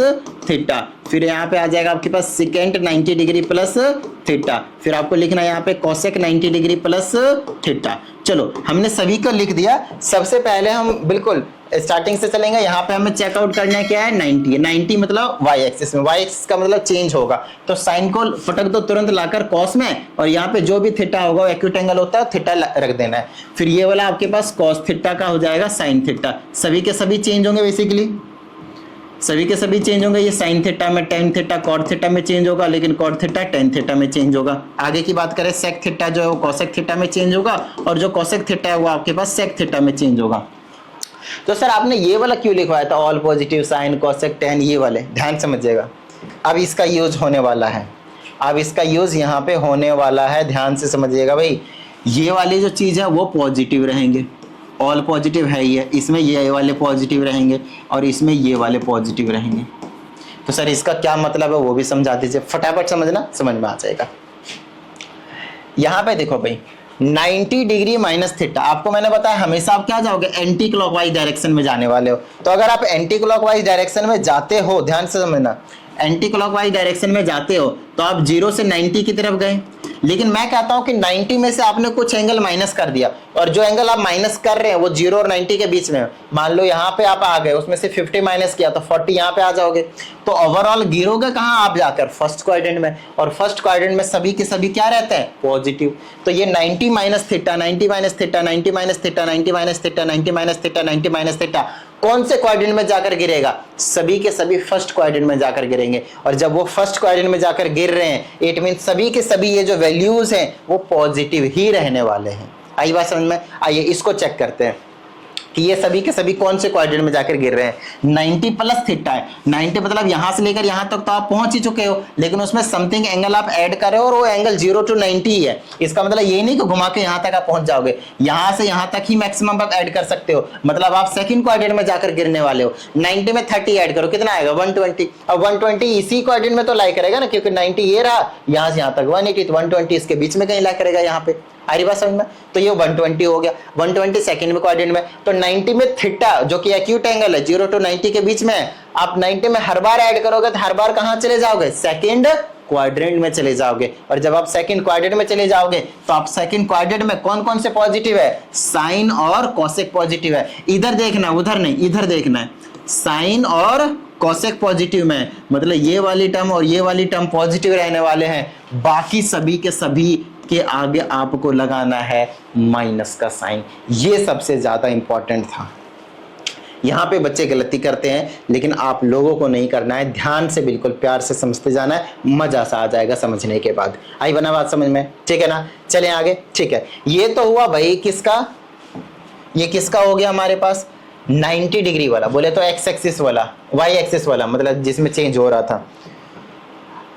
Speaker 1: थीटा, फिर यहाँ पे आ जाएगा आपके पास सेकेंड 90 डिग्री प्लस थीटा, फिर आपको लिखना है यहाँ पे कोसेक 90 डिग्री प्लस थीटा। चलो हमने सभी को लिख दिया। सबसे पहले हम बिल्कुल स्टार्टिंग से चलेंगे। यहाँ पे हमें चेकआउट करना है क्या है? 90। 90 मतलब वाई एक्सिस में, वाई एक्सिस का मतलब चेंज होगा, तो साइन को फटक दो तुरंत लाकर कॉस में, और यहाँ पे जो भी थीटा होगा वो एक्यूट एंगल होता है, थीटा रख देना है। फिर ये वाला आपके पास कॉस थीटा का हो जाएगा साइन थीटा। सभी के सभी चेंज होंगे, बेसिकली सभी के सभी चेंज होंगे। ये साइन थीटा में टेन थीटा कॉट थीटा में चेंज होगा, लेकिन कॉट थीटा टेन थीटा में चेंज होगा। आगे की बात करें, सेक थीटा जो है वो कोसेक थीटा में चेंज होगा, और जो कोसेक थीटा है वो आपके पास सेक थीटा में चेंज होगा। तो सर आपने ये वाला क्यों लिखवाया था, all positive sine cosec tan, ये वाले? ध्यान समझिएगा, अब इसका यूज होने वाला है, अब इसका यूज यहाँ पे होने वाला है, ध्यान से समझिएगा भाई। ये वाली जो चीज है वो पॉजिटिव रहेंगे, ऑल पॉजिटिव है ही है, इसमें ये वाले पॉजिटिव रहेंगे और इसमें ये वाले पॉजिटिव रहेंगे। तो सर इसका क्या मतलब है वो भी समझा दीजिए, फटाफट समझना, समझ में आ जाएगा। यहाँ पे देखो भाई 90 डिग्री माइनस थीटा, आपको मैंने बताया हमेशा आप क्या जाओगे? एंटी क्लॉकवाइज डायरेक्शन में जाने वाले हो। तो अगर आप एंटी क्लॉकवाइज डायरेक्शन में जाते हो, ध्यान से समझना, एंटी क्लॉकवाइज डायरेक्शन में जाते हो तो आप 0 से 90 की तरफ गए, लेकिन मैं कहता हूं कि 90 में से आपने कुछ एंगल माइनस कर दिया, और जो एंगल आप माइनस कर रहे हैं वो 0 और 90 के बीच में है। मान लो यहाँ पे आप आ गए, उसमें से 50 माइनस किया तो 40 यहाँ पे आ जाओगे, तो ओवरऑल गिरोगे कहाँ आप जाकर? फर्स्ट क्वाड्रेंट में, और फर्स्ट क्वाड्रेंट में सभी के सभी क्या रहते हैं? पॉजिटिव। तो ये 90 minus theta 90 minus theta 90 minus theta 90 minus theta 90 minus theta 90 minus theta कौन से क्वाड्रेंट में जाकर गिरेगा? सभी के सभी फर्स्ट क्वाड्रेंट में जाकर गिरेंगे, और जब वो फर्स्ट क्वाड्रेंट में जाकर गिर रहे हैं इट मीन सभी के सभी ये जो वैल्यूज हैं वो पॉजिटिव ही रहने वाले हैं। आई बात समझ में? आइए इसको चेक करते हैं कि ये सभी के सभी कौन से क्वाड्रेंट में जाकर गिर रहे हैं। 90 प्लस थीटा है, 90 मतलब यहां से लेकर यहां तक तो आप पहुंच ही चुके हो, लेकिन उसमें समथिंग एंगल आप ऐड कर रहे हो और वो एंगल 0 to 90 ही है। इसका मतलब ये नहीं कि घुमा के यहां तक आप पहुंच जाओगे, यहां से यहां तक ही मैक्सिमम आप ऐड कर सकते हो, मतलब आप सेकंड क्वाड्रेंट में जाकर गिरने वाले हो। 90 में 30 ऐड करो, कितना आएगा? 120। अब 120 इसी क्वाड्रेंट में तो लाई करेगा ना, क्योंकि 90 ये रहा, यहां से यहां तक 180, तो 120 इसके बीच में कहीं लाई करेगा यहाँ पे। आ रही बात समझ में? तो ये 120 हो गया, 120 सेकंड में क्वाड्रेंट में। तो 90 में थीटा जो कि एक्यूट एंगल है 0 to 90 के बीच में है, आप 90 में हर बार ऐड करोगे तो हर बार कहां चले जाओगे? सेकंड क्वाड्रेंट में चले जाओगे। और जब आप सेकंड क्वाड्रेंट में चले जाओगे तो आप सेकंड क्वाड्रेंट में कौन कौन से पॉजिटिव है? साइन और कोसेक पॉजिटिव है। इधर देखना, उधर नहीं, इधर देखना है। साइन और कोसेक पॉजिटिव में, मतलब ये वाली टर्म और ये वाली टर्म पॉजिटिव रहने वाले हैं, बाकी सभी के सभी के आगे आपको लगाना है माइनस का साइन। ये सबसे ज्यादा इंपॉर्टेंट था। यहाँ पे बच्चे गलती करते हैं, लेकिन आप लोगों को नहीं करना है, ध्यान से बिल्कुल प्यार से समझते जाना है, मजा सा आ जाएगा समझने के बाद। आई बना बात समझ में? ठीक है ना? चलें आगे। ठीक है, ये तो हुआ भाई किसका, ये किसका हो गया हमारे पास? 90 डिग्री वाला, बोले तो एक्स एक्सिस वाला, वाई एक्सिस वाला, मतलब जिसमें चेंज हो रहा था।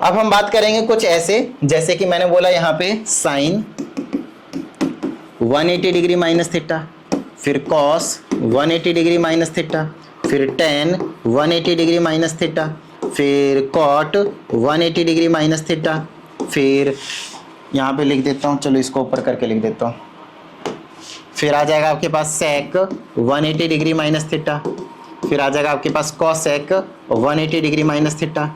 Speaker 1: अब हम बात करेंगे कुछ ऐसे, जैसे कि मैंने बोला यहाँ पे साइन 180 डिग्री माइनस थीटा, फिर कॉस 180 डिग्री माइनस थीटा, फिर टेन 180 डिग्री माइनस थीटा, फिर कॉट 180 डिग्री माइनस थीटा, फिर यहाँ पे लिख देता हूँ, चलो इसको ऊपर करके लिख देता हूँ, फिर आ जाएगा आपके पास सेक 180 डिग्री माइनस थीटा, फिर आ जाएगा आपके पास कॉसेक 180 डिग्री माइनस थीटा,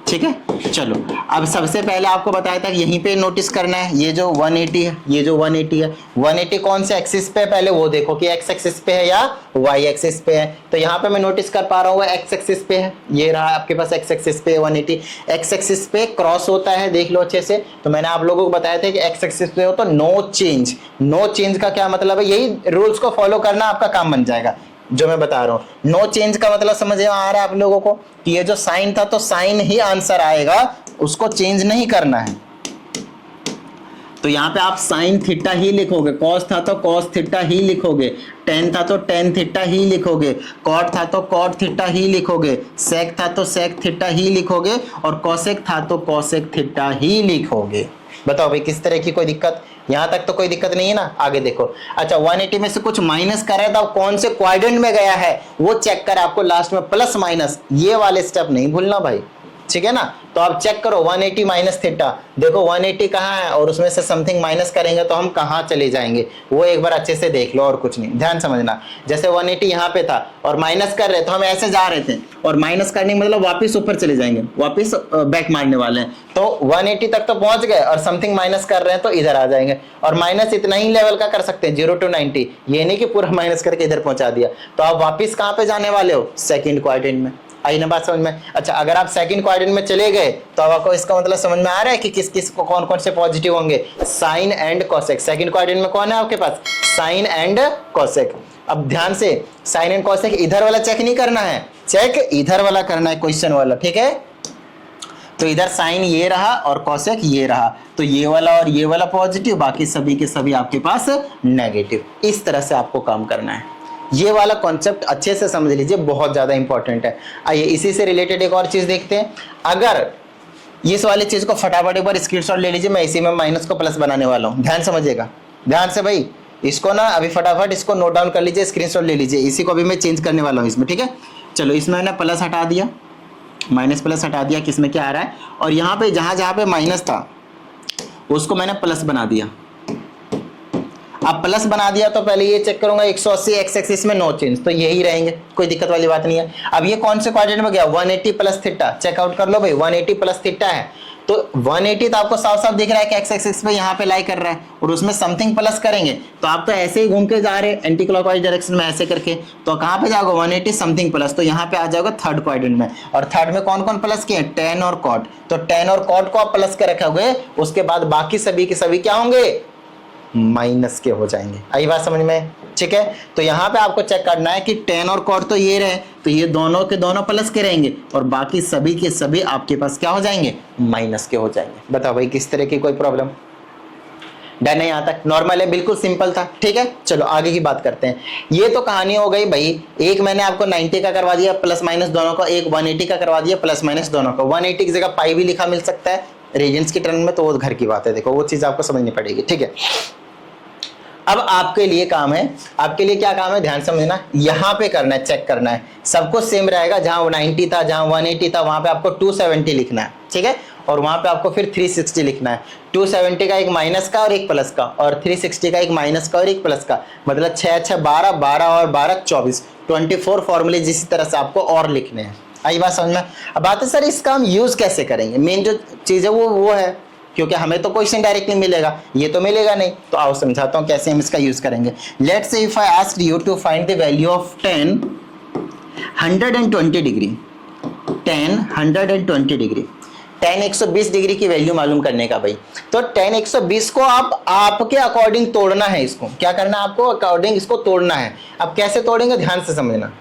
Speaker 1: ठीक है। चलो अब सबसे पहले आपको बताया था कि यहीं पे नोटिस करना है, ये जो 180 है, ये जो 180 है, 180 कौन से एक्सिस पे है, पहले वो देखो कि एक्स एक्सिस पे है या वाई एक्सिस पे है। तो यहाँ पे मैं नोटिस कर पा रहा हूँ एक्स एक्सिस पे है, ये रहा आपके पास एक्स एक्सिस पे 180, एक्स एक्सिस पे क्रॉस होता है, देख लो अच्छे से। तो मैंने आप लोगों को बताया था कि एक्स एक्सिस पे हो तो नो चेंज, नो चेंज का क्या मतलब है, यही रूल्स को फॉलो करना आपका काम बन जाएगा जो मैं बता रहा हूं। नो चेंज का मतलब समझ में आ रहा है आप लोगों को कि ये जो साइन था तो साइन ही आंसर आएगा, उसको चेंज नहीं करना है। तो यहां पे आप साइन थीटा ही लिखोगे, कॉस था तो कॉस थीटा ही लिखोगे, टेन था तो टेन थीटा ही लिखोगे, कॉट था तो कॉट थीटा ही लिखोगे, सेक था तो सेक थीटा ही लिखोगे, और कॉसेक था तो कॉसेक थीटा ही लिखोगे। बताओ भाई किस तरह की कोई दिक्कत, यहां तक तो कोई दिक्कत नहीं है ना। आगे देखो, अच्छा 180 में से कुछ माइनस कर रहा था, कौन से क्वाड्रेंट में गया है वो चेक कर, आपको लास्ट में प्लस माइनस ये वाले स्टेप नहीं भूलना भाई, ठीक है ना। तो आप चेक करो 180 माइनस थीटा, देखो 180 कहाँ है और उसमें से समथिंग माइनस करेंगे तो हम कहाँ चले जाएंगे, वो एक बार अच्छे से देख लो और कुछ नहीं, ध्यान समझना। जैसे 180 यहाँ पे था और माइनस कर रहे तो हम ऐसे जा रहे थे, और माइनस करने मतलब वापस ऊपर चले जाएंगे, वापस बैक मारने वाले हैं। तो 180 तक तो पहुंच गए और समथिंग माइनस कर रहे हैं तो इधर आ जाएंगे, और माइनस इतना ही लेवल का कर सकते हैं 0 to 90, ये नहीं कि पूरा माइनस करके इधर पहुंचा दिया। तो आप वापस कहाँ पे जाने वाले हो, सेकेंड क्वाड्रेंट में। आई ना बात समझ में। अच्छा अगर आप सेकंड क्वाड्रेंट में चले गए तो अब आपको इसका मतलब समझ में आ रहा है कि किस किस को कौन कौन से पॉजिटिव होंगे, sine and cosec. Second quadrant में कौन है आपके पास, साइन एंड कोसेक। अब ध्यान से साइन एंड कोसेक इधर वाला चेक नहीं करना है, चेक इधर वाला करना है, क्वेश्चन वाला, ठीक है। तो इधर साइन ये रहा और कोसेक ये रहा, तो ये वाला और ये वाला पॉजिटिव, बाकी सभी के सभी आपके पास नेगेटिव। इस तरह से आपको काम करना है। ये वाला कॉन्सेप्ट अच्छे से समझ लीजिए, बहुत ज्यादा इंपॉर्टेंट है। आइए इसी से रिलेटेड एक और चीज देखते हैं। अगर इस वाली चीज को फटाफट एक बार स्क्रीनशॉट ले लीजिए, मैं इसी में माइनस को प्लस बनाने वाला हूं, ध्यान समझिएगा, ध्यान से भाई। इसको ना अभी फटाफट इसको नोट डाउन कर लीजिए, स्क्रीनशॉट ले लीजिए, इसी को अभी मैं चेंज करने वाला हूँ इसमें, ठीक है। चलो इसमें मैंने प्लस हटा दिया, माइनस प्लस हटा दिया, किसमें क्या आ रहा है, और यहाँ पे जहां जहां पे माइनस था उसको मैंने प्लस बना दिया। अब प्लस बना दिया तो पहले ये चेक करूंगा 180 एक्स एक्सिस में नो चेंज, तो यही रहेंगे, कोई दिक्कत वाली बात नहीं है। अब ये कौन से क्वाड्रेंट में गया, 180 प्लस थीटा, चेकआउट कर लो भाई, 180 प्लस थीटा है। तो 180 तो आपको साफ साफ दिख रहा है कि एक्स एक्सिस पे यहाँ पे लाई कर रहा है, और उसमें समथिंग प्लस करेंगे तो आप तो ऐसे ही घूम के जा रहे हैं एंटी क्लॉकवाइज डायरेक्शन में ऐसे करके, तो कहाँ पे जाओगे 180 समथिंग प्लस, तो यहाँ पे आ जाओगे थर्ड क्वाड्रेंट में। और थर्ड में कौन कौन प्लस किए, टेन और कॉट, तो टेन और कॉट को आप प्लस के रखोगे, उसके बाद बाकी सभी के सभी क्या होंगे, माइनस के हो जाएंगे। आई बात समझ में, ठीक है। तो यहाँ पे आपको चेक करना है कि टेन और कॉट तो ये रहे, तो ये दोनों के दोनों प्लस के रहेंगे, और बाकी सभी के सभी आपके पास क्या हो जाएंगे, माइनस के हो जाएंगे। बताओ भाई किस तरह की कोई प्रॉब्लम, डन है, यहाँ तक नॉर्मल है, बिल्कुल सिंपल था, ठीक है। चलो आगे की बात करते हैं। ये तो कहानी हो गई भाई, एक मैंने आपको 90 का करवा दिया प्लस माइनस दोनों का, एक 180 का करवा दिया प्लस माइनस दोनों का। 180 की जगह पाई भी लिखा मिल सकता है रीजन्स की टर्म में, तो वो घर की बात है, देखो वो चीज आपको समझनी पड़ेगी, ठीक है। अब आपके लिए काम है, आपके लिए क्या काम है, ध्यान समझना, यहां पे करना है, चेक करना है, सब कुछ सेम रहेगा, जहां 90 था जहां 180 था वहां पे आपको 270 लिखना है, ठीक है। और वहां पे आपको फिर 360 लिखना है, 270 का एक माइनस का और एक प्लस का, और 360 का एक माइनस का और एक प्लस का, मतलब 6 6 12 12 और 12 24, 24 फॉर्मूले जिस तरह से आपको और लिखने हैं। आई बात समझ में। अब बात है सर इसका हम यूज कैसे करेंगे, मेन जो चीज है वो है, क्योंकि हमें तो क्वेश्चन डायरेक्टली मिलेगा, ये तो मिलेगा नहीं, तो आओ समझाता हूं कैसे हम इसका यूज करेंगे। Let's say if I ask you to find the value of 10 120 degree, 10 120 degree, 10 120 degree की वैल्यू मालूम करने का भाई। तो 10 120 को आप आपके अकॉर्डिंग तोड़ना है, इसको क्या करना है, आपको अकॉर्डिंग इसको तोड़ना है। अब कैसे तोड़ेंगे, ध्यान से समझना,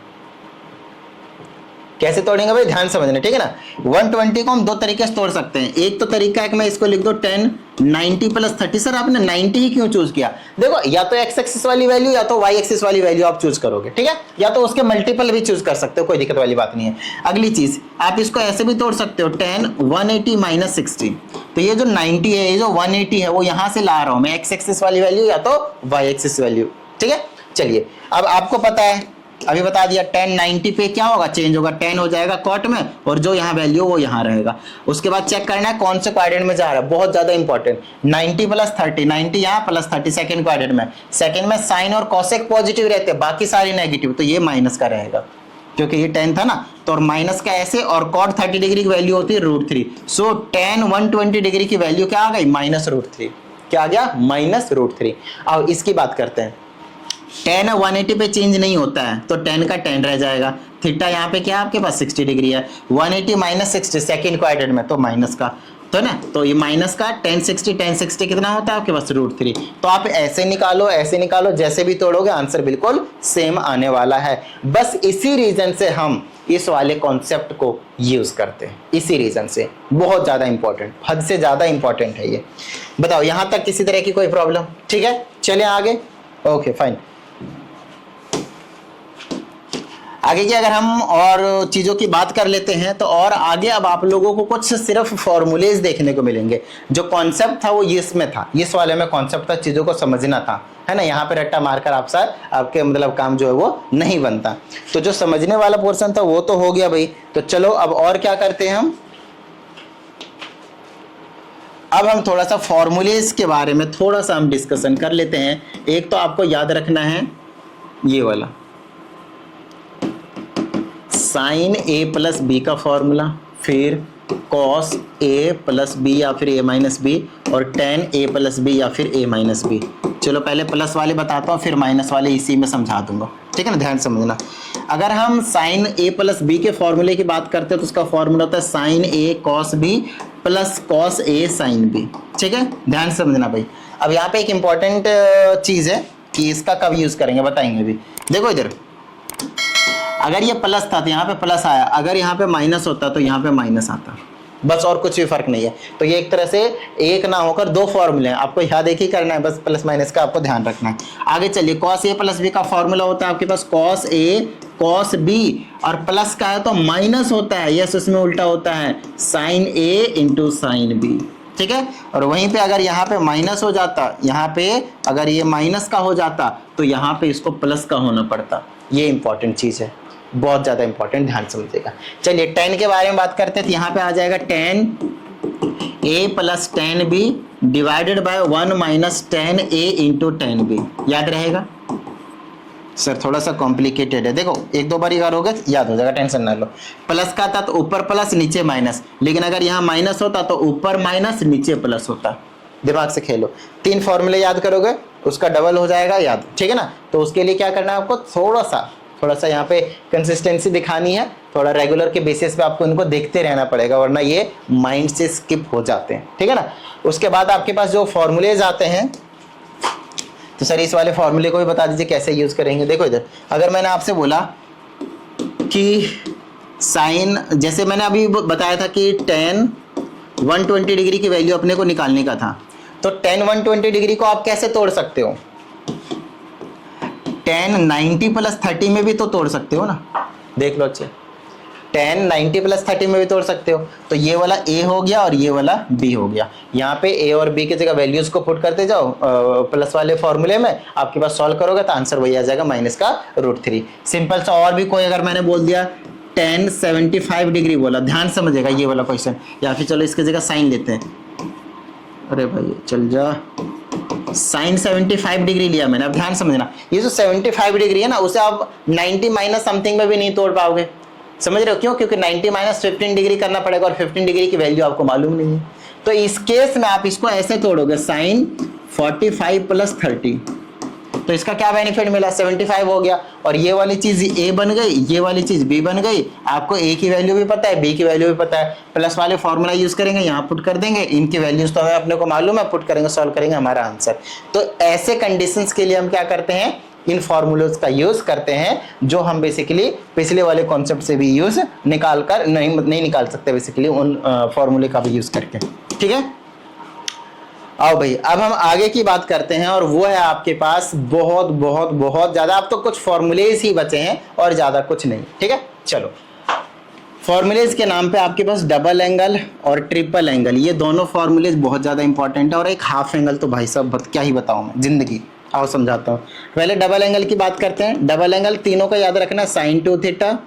Speaker 1: कैसे तोड़ेंगे भाई, ध्यान समझना, ठीक है ना। 120 को हम दो तरीके से तोड़ सकते हैं। एक तो तरीका है कि मैं इसको लिख दो 10 90 प्लस 30। सर आपने 90 ही क्यों चूज किया, देखो या तो एक्स एक्सिस वाली वैल्यू या तो वाई एक्सिस वाली वैल्यू आप चूज करोगे, ठीक है, या तो उसके मल्टीपल भी चूज कर सकते हो, कोई दिक्कत वाली बात नहीं है। अगली चीज आप इसको ऐसे भी तोड़ सकते हो 10 180 माइनस 60। तो ये जो 90 है, ये जो 180 है, वो यहां से ला रहा हूं मैं एक्स एक्सिस वाली वैल्यू या तो वाई एक्सिस वैल्यू, ठीक है। चलिए अब आपको पता है, अभी बता दिया 10 90 पे क्या होगा, चेंज होगा, 10 हो जाएगा कॉट में, और जो यहाँ वैल्यू वो यहाँ रहेगा। उसके बाद चेक करना है कौन से क्वाड्रेंट में जा रहा है, बहुत ज्यादा इंपॉर्टेंट, 90 प्लस 30, 90 यहाँ प्लस 30 सेकंड क्वाड्रेंट में। सेकंड में साइन और कॉसेक पॉजिटिव रहते हैं, बाकी सारे नेगेटिव, तो ये माइनस का रहेगा। क्योंकि ये tan था ना, तो और माइनस का ऐसे, और cot 30 डिग्री की वैल्यू होती है √3। सो tan 120 डिग्री की वैल्यू क्या आ गई, -√3। क्या आ गया, -√3। अब इसकी बात करते हैं। tan 180 पे चेंज नहीं होता है, तो tan का tan रह जाएगा। थीटा यहाँ पे क्या है आपके पास 60 डिग्री है, 180 - 60 सेकेंड क्वाड्रेंट में, तो माइनस का, तो ना, तो ये माइनस का tan 60 कितना होता है आपके पास √3। तो आप ऐसे निकालो, ऐसे निकालो, जैसे भी तोड़ोगे आंसर बिल्कुल सेम आने वाला है। बस इसी रीजन से हम इस वाले कॉन्सेप्ट को यूज करते हैं, इसी रीजन से। बहुत ज्यादा इंपॉर्टेंट, हद से ज्यादा इंपॉर्टेंट है ये। बताओ यहां तक किसी तरह की कोई प्रॉब्लम? ठीक है, चलिए आगे। Okay fine. आगे की अगर हम और चीज़ों की बात कर लेते हैं, तो और आगे अब आप लोगों को कुछ सिर्फ फॉर्मूलेज देखने को मिलेंगे। जो कॉन्सेप्ट था वो इसमें था, इस वाले में कॉन्सेप्ट था, चीज़ों को समझना था, है ना। यहाँ पे रट्टा मारकर आपके मतलब काम जो है वो नहीं बनता। तो जो समझने वाला पोर्शन था वो तो हो गया भाई। तो चलो अब और क्या करते हैं अब हम थोड़ा सा फॉर्मूलेज के बारे में थोड़ा सा हम डिस्कशन कर लेते हैं। एक तो आपको याद रखना है ये वाला sin a + b का फॉर्मूला, फिर cos a + b या फिर a - b, और tan a + b या फिर a - b। चलो पहले प्लस वाले बताता हूँ, फिर माइनस वाले इसी में समझा दूंगा, ठीक है ना, ध्यान समझना। अगर हम sin a + b के फॉर्मूले की बात करते हैं तो उसका फॉर्मूला होता है sin a cos b + cos a sin b, ठीक है, ध्यान समझना भाई। अब यहाँ पे एक इंपॉर्टेंट चीज है कि इसका कब यूज करेंगे बताएंगे भी। देखो इधर, अगर ये प्लस था तो यहाँ पे प्लस आया, अगर यहाँ पे माइनस होता तो यहाँ पे माइनस आता, बस, और कुछ भी फर्क नहीं है। तो ये एक तरह से एक ना होकर दो फॉर्मूले हैं, आपको याद एक ही करना है, बस प्लस माइनस का आपको ध्यान रखना है। आगे चलिए, cos a + b का फॉर्मूला होता है आपके पास cos a cos b, और प्लस का है तो माइनस होता है, यस उसमें उल्टा होता है sin a × sin b, ठीक है। और वहीं पे अगर यहाँ पे माइनस हो जाता, यहाँ पे अगर ये माइनस का हो जाता तो यहाँ पे इसको प्लस का होना पड़ता। ये इंपॉर्टेंट चीज है, बहुत ज्यादा इंपॉर्टेंट, ध्यान समझिएगा। चलिए tan के बारे में बात करते हैं, तो यहाँ पे आ जाएगा tan a + tan b divided by 1 - tan a × tan b। याद रहेगा सर, थोड़ा सा कॉम्प्लिकेटेड है, देखो एक दो बार ही करोगे याद हो जाएगा, टेंशन ना लो। प्लस का था तो ऊपर प्लस नीचे माइनस, लेकिन अगर यहाँ माइनस होता तो ऊपर माइनस नीचे प्लस होता। दिमाग से खेलो, 3 फॉर्मूले याद करोगे उसका डबल हो जाएगा याद, ठीक है ना। तो उसके लिए क्या करना है आपको, थोड़ा सा यहाँ पे कंसिस्टेंसी दिखानी है, थोड़ा रेगुलर के बेसिस पे आपको इनको देखते रहना पड़ेगा, वरना ये माइंड से स्किप हो जाते हैं, ठीक है ना। उसके बाद आपके पास जो फॉर्मूलेज आते हैं, तो सर इस वाले फॉर्मूले को भी बता दीजिए कैसे यूज करेंगे। देखो इधर, अगर मैंने आपसे बोला कि साइन, जैसे मैंने अभी बताया था कि tan 120 डिग्री की वैल्यू अपने को निकालने का था, तो tan 120 डिग्री को आप कैसे तोड़ सकते हो, tan 90 + 30 में भी तो तोड़ सकते हो ना, देख लो अच्छे, tan 90 + 30 में भी तोड़ सकते हो। तो ये वाला a हो गया और ये वाला b हो गया, यहाँ पे a और b की जगह वैल्यूज को पुट करते जाओ प्लस वाले फॉर्मूले में, आपके पास सॉल्व करोगे तो आंसर वही आ जाएगा -√3। सिंपल सा। और भी कोई अगर मैंने बोल दिया tan 75 डिग्री बोला, ध्यान समझेगा ये वाला क्वेश्चन, या फिर चलो इसकी जगह साइन लेते हैं, अरे भाई चल जा, sin 75 डिग्री लिया मैंने। अब ध्यान समझना, ये जो 75 डिग्री है ना, उसे आप 90 - समथिंग में भी नहीं तोड़ पाओगे, समझ रहे हो क्यों, क्योंकि 90 - 15 डिग्री करना पड़ेगा और 15 डिग्री की वैल्यू आपको मालूम नहीं है। तो इस केस में आप इसको ऐसे तोड़ोगे, sin 45 + 30, तो इसका क्या बेनिफिट मिला, 75 हो गया, और ये वाली चीज a बन गई, ये वाली चीज b बन गई। आपको a की वैल्यू भी पता है, b की वैल्यू भी पता है, प्लस वाले फॉर्मूला यूज करेंगे, यहाँ पुट कर देंगे, इनकी वैल्यूज तो हमें अपने को मालूम है, पुट करेंगे, सॉल्व करेंगे, हमारा आंसर। तो ऐसे कंडीशंस के लिए हम क्या करते हैं, इन फॉर्मूलोज का यूज करते हैं, जो हम बेसिकली पिछले वाले कॉन्सेप्ट से भी यूज निकाल कर नहीं निकाल सकते, बेसिकली उन फॉर्मूले का भी यूज करके, ठीक है। आओ भाई, अब हम आगे की बात करते हैं, और वो है आपके पास बहुत बहुत बहुत ज्यादा, अब तो कुछ फॉर्मूलेज ही बचे हैं और ज्यादा कुछ नहीं, ठीक है। चलो, फॉर्मूलेज के नाम पे आपके पास डबल एंगल और ट्रिपल एंगल, ये दोनों फॉर्मूलेज बहुत ज्यादा इंपॉर्टेंट है, और एक हाफ एंगल तो भाई साहब क्या ही बताऊं मैं, जिंदगी। आओ समझाता हूँ। पहले डबल एंगल की बात करते हैं। डबल एंगल तीनों का याद रखना, sin 2 theta,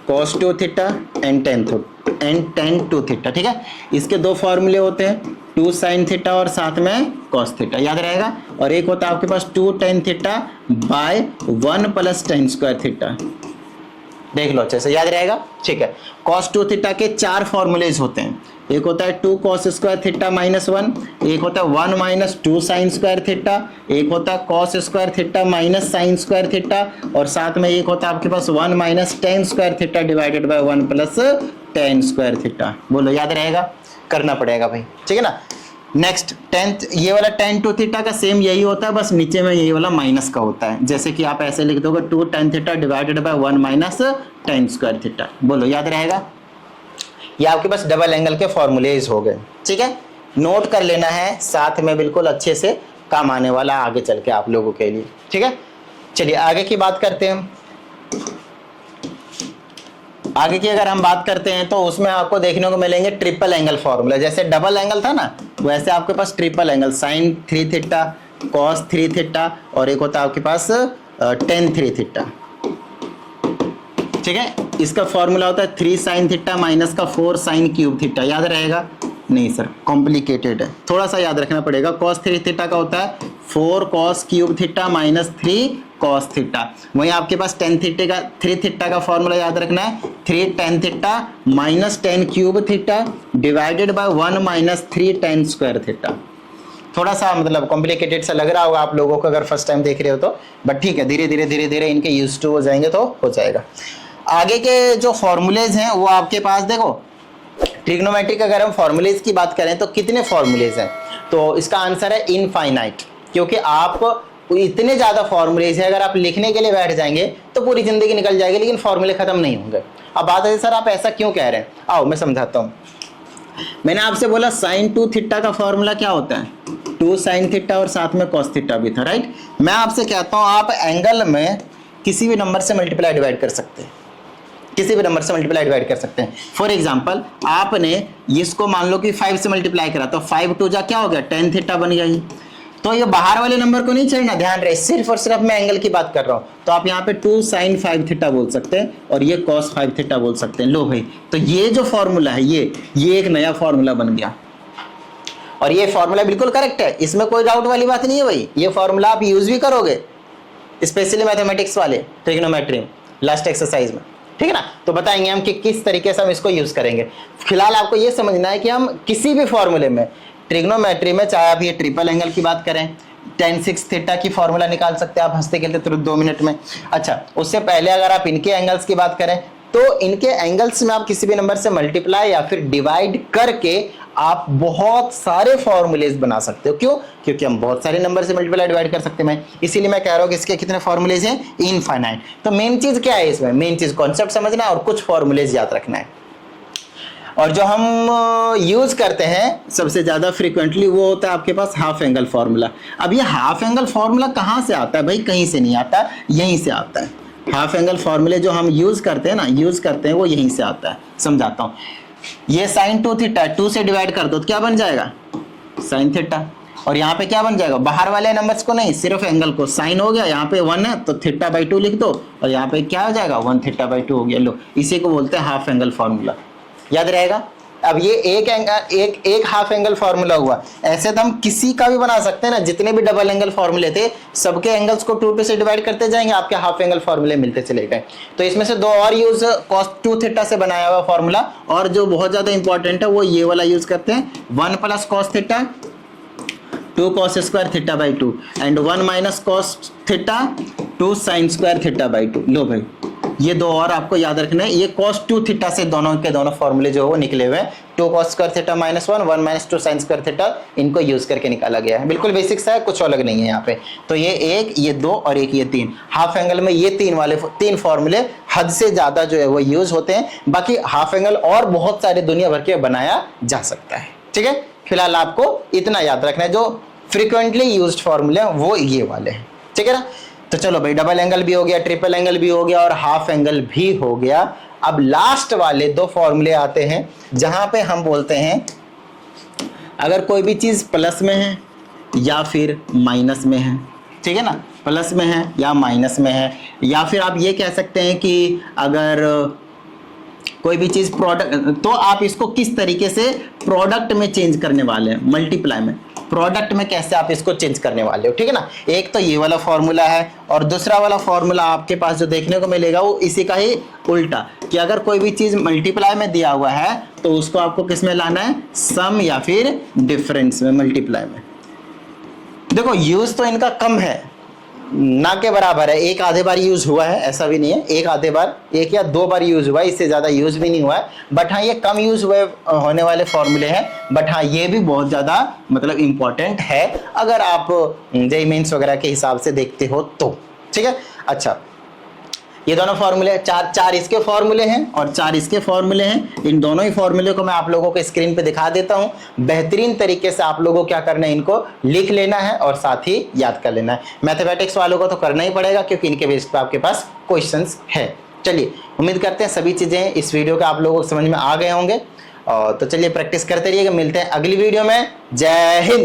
Speaker 1: cos 2 theta and tan 2 theta, ठीक है। इसके दो फॉर्मूले होते हैं, 2 sin थीटा और साथ में cos थीटा, याद रहेगा। और एक होता है आपके पास 2 tan theta by 1 + tan² theta, देख लो अच्छे से, याद रहेगा, ठीक है। cos 2 थीटा के 4 फॉर्मूलेज होते हैं। एक होता है 2 cos स्क्वायर थीटा माइनस 1, एक होता है 1 माइनस 2 साइन स्क्वायर थीटा, एक होता है cos square theta minus sign square theta, और साथ में एक होता है आपके पास 1 minus ten square theta divided by 1 plus ten square theta. बोलो याद रहेगा, करना पड़ेगा भाई, ठीक है ना। नेक्स्ट टेंथ, ये वाला tan 2 थीटा का सेम यही होता है, बस नीचे में यही वाला माइनस का होता है। जैसे कि आप ऐसे लिख दोगे 2 tan theta divided by 1 minus ten square theta. बोलो याद रहेगा। ये आपके पास डबल एंगल के फॉर्मूलेज हो गए, ठीक है। नोट कर लेना है साथ में, बिल्कुल अच्छे से काम आने वाला आगे चल के आप लोगों के लिए, ठीक है। चलिए आगे की बात करते हैं। आगे की अगर हम बात करते हैं तो उसमें आपको देखने को मिलेंगे ट्रिपल एंगल फॉर्मूला। जैसे डबल एंगल था ना, वैसे आपके पास triple angle sin 3 theta, cos 3 theta, और एक होता है आपके पास tan 3 थीटा, ठीक है। इसका फॉर्मूला होता है 3 sin थीटा माइनस का 4 sin क्यूब थीटा। याद रहेगा? नहीं सर, कॉम्प्लिकेटेड है, थोड़ा सा याद रखना पड़ेगा। cos 3 थीटा का होता है 4 cos cube theta minus 3 cos theta. वहीं आपके पास tan थीटा का 3 थीटा का फॉर्मूला याद रखना है 3 tan theta minus 10 cube theta divided by 1 minus 3 tan square theta. थोड़ा सा मतलब कॉम्प्लिकेटेड सा लग रहा होगा आप लोगों को अगर फर्स्ट टाइम देख रहे हो तो, बट ठीक है, धीरे धीरे इनके यूज टू हो जाएंगे तो हो जाएगा। आगे के जो फॉर्मूलेज हैं वो आपके पास देखो, ट्रिग्नोमेट्रिक अगर हम फॉर्मूलेज की बात करें तो कितने फॉर्मूलेज हैं, तो इसका आंसर है इनफाइनाइट, क्योंकि आप इतने ज़्यादा फॉर्मूलेज है, अगर आप लिखने के लिए बैठ जाएंगे तो पूरी ज़िंदगी निकल जाएगी, लेकिन फॉर्मूले ख़त्म नहीं होंगे। अब बात है सर आप ऐसा क्यों कह रहे हैं, आओ मैं समझाता हूँ। मैंने आपसे बोला sin 2 थीटा का फॉर्मूला क्या होता है, 2 sin थीटा और साथ में cos थीटा भी था, राइट। मैं आपसे कहता हूँ आप एंगल में किसी भी नंबर से मल्टीप्लाई डिवाइड कर सकते हैं, किसी भी नंबर से मल्टीप्लाई डिवाइड कर सकते हैं। फॉर एग्जांपल आपने इसको मान लो कि 5 से मल्टीप्लाई करा तो 5 2 जा क्या हो गया, tan थीटा बन गया। तो ये बाहर वाले नंबर को नहीं छेड़ना, ध्यान रहे, सिर्फ और सिर्फ मैं एंगल की बात कर रहा हूं। तो आप यहाँ पे 2 sin 5 थीटा बोल सकते हैं और ये cos 5 थीटा बोल सकते हैं। लो भाई, तो ये जो फॉर्मूला है ये एक नया फॉर्मूला बन गया, और ये फॉर्मूला बिल्कुल करेक्ट है, इसमें कोई डाउट वाली बात नहीं है भाई। ये फॉर्मूला आप यूज भी करोगे स्पेशली मैथमेटिक्स वाले ट्रिग्नोमेट्री में, लास्ट एक्सरसाइज में, ठीक है ना। तो बताएंगे हम कि किस तरीके से हम इसको यूज करेंगे। फिलहाल आपको ये समझना है कि हम किसी भी फॉर्मूले में ट्रिग्नोमेट्री में, चाहे आप ये ट्रिपल एंगल की बात करें, tan 6 थीटा की फॉर्मूला निकाल सकते हैं आप हंसते खेलते तुरंत 2 मिनट में। अच्छा, उससे पहले अगर आप इनके एंगल्स की बात करें तो इनके एंगल्स में आप किसी भी नंबर से मल्टीप्लाई या फिर डिवाइड करके आप बहुत सारे फॉर्मूलेज बना सकते हो। क्यों? क्योंकि हम बहुत सारे नंबर से मल्टीप्लाई डिवाइड कर सकते हैं। इसीलिए मैं कह रहा हूँ कि इसके कितने फॉर्मूलेज हैं, इनफाइनाइट। तो मेन चीज क्या है इसमें, मेन चीज कॉन्सेप्ट समझना है और कुछ फॉर्मूलेज याद रखना है। और जो हम यूज करते हैं सबसे ज्यादा फ्रीक्वेंटली वो होता है आपके पास हाफ एंगल फॉर्मूला। अब ये हाफ एंगल फॉर्मूला कहाँ से आता है भाई, कहीं से नहीं आता, यहीं से आता है। हाफ एंगल फॉर्मूले जो हम यूज करते हैं ना, वो यहीं से आता है। समझाता हूँ, ये sin 2 थीटा 2 से डिवाइड कर दो तो क्या बन जाएगा, sin थीटा, और यहाँ पे क्या बन जाएगा, बाहर वाले नंबर्स को नहीं, सिर्फ एंगल को। sin हो गया, यहाँ पे 1 है तो थीटा बाई 2 लिख दो, और यहाँ पे क्या हो जाएगा 1 थीटा बाई 2 हो गया। लो, इसी को बोलते हैं हाफ एंगल फॉर्मूला, याद रहेगा। अब ये एक हाफ एंगल फॉर्मूला हुआ, ऐसे तो हम किसी का भी बना सकते हैं ना। जितने भी डबल एंगल फॉर्मूले थे सबके एंगल्स को 2 से डिवाइड करते जाएंगे, आपके हाफ एंगल फॉर्मूले मिलते चले गए। तो इसमें से 2 और यूज cos 2 थीटा से बनाया हुआ फॉर्मूला, और जो बहुत ज्यादा इंपॉर्टेंट है वो ये वाला यूज करते हैं, 1 plus cos theta 2 cos square theta by 2 and 1 minus cos theta 2 sin square theta by 2। लो भाई, ये 2 और आपको याद रखना है। ये cos 2 थीटा से दोनों के दोनों फॉर्मूले जो है वो निकले हुए हैं। 2 cos square theta minus 1 1 minus 2 sin square theta, इनको यूज करके निकाला गया है। बिल्कुल बेसिक्स है, कुछ अलग नहीं है यहाँ पे। तो ये 1, ये 2 और एक ये 3, हाफ एंगल में ये 3 फॉर्मूले हद से ज्यादा जो है वो यूज होते हैं। बाकी हाफ एंगल और बहुत सारे दुनिया भर के बनाया जा सकता है, ठीक है। फिलहाल आपको इतना याद रखना है, जो फ्रीक्वेंटली यूज्ड फॉर्मूले वो ये वाले हैं, ठीक है ना। तो चलो भाई, डबल एंगल भी हो गया, ट्रिपल एंगल भी हो गया और हाफ एंगल भी हो गया। अब लास्ट वाले 2 फॉर्मूले आते हैं जहां पे हम बोलते हैं अगर कोई भी चीज प्लस में है या फिर माइनस में है, ठीक है ना, प्लस में है या माइनस में है, या फिर आप ये कह सकते हैं कि अगर कोई भी चीज प्रोडक्ट, तो आप इसको किस तरीके से प्रोडक्ट में चेंज करने वाले हैं, मल्टीप्लाई में। प्रोडक्ट में कैसे आप इसको चेंज करने वाले हो, ठीक है ना। एक तो ये वाला फॉर्मूला है और दूसरा वाला फॉर्मूला आपके पास जो देखने को मिलेगा वो इसी का ही उल्टा, कि अगर कोई भी चीज मल्टीप्लाई में दिया हुआ है तो उसको आपको किस में लाना है, सम या फिर डिफरेंस में, मल्टीप्लाई में। देखो यूज तो इनका कम है, ना के बराबर है, एक आधे बार यूज हुआ है ऐसा भी नहीं है, एक आधे बार, एक या दो बार यूज हुआ है, इससे ज्यादा यूज भी नहीं हुआ है। बट हाँ ये कम यूज हुए होने वाले फॉर्मूले हैं, बट हाँ ये भी बहुत ज्यादा मतलब इंपॉर्टेंट है अगर आप जेईई मेंस वगैरह के हिसाब से देखते हो तो, ठीक है। अच्छा ये दोनों फॉर्मूले, चार इसके फॉर्मूले हैं और चार इसके फॉर्मूले हैं। इन दोनों ही फॉर्मूले को मैं आप लोगों को स्क्रीन पे दिखा देता हूं। बेहतरीन तरीके से आप लोगों को क्या करना है, इनको लिख लेना है और साथ ही याद कर लेना है। मैथमेटिक्स वालों को तो करना ही पड़ेगा क्योंकि इनके बेस पे आपके पास क्वेश्चंस है। चलिए उम्मीद करते हैं सभी चीजें इस वीडियो का आप लोगों को समझ में आ गए होंगे, और तो चलिए प्रैक्टिस करते रहिएगा। मिलते हैं अगली वीडियो में। जय हिंद।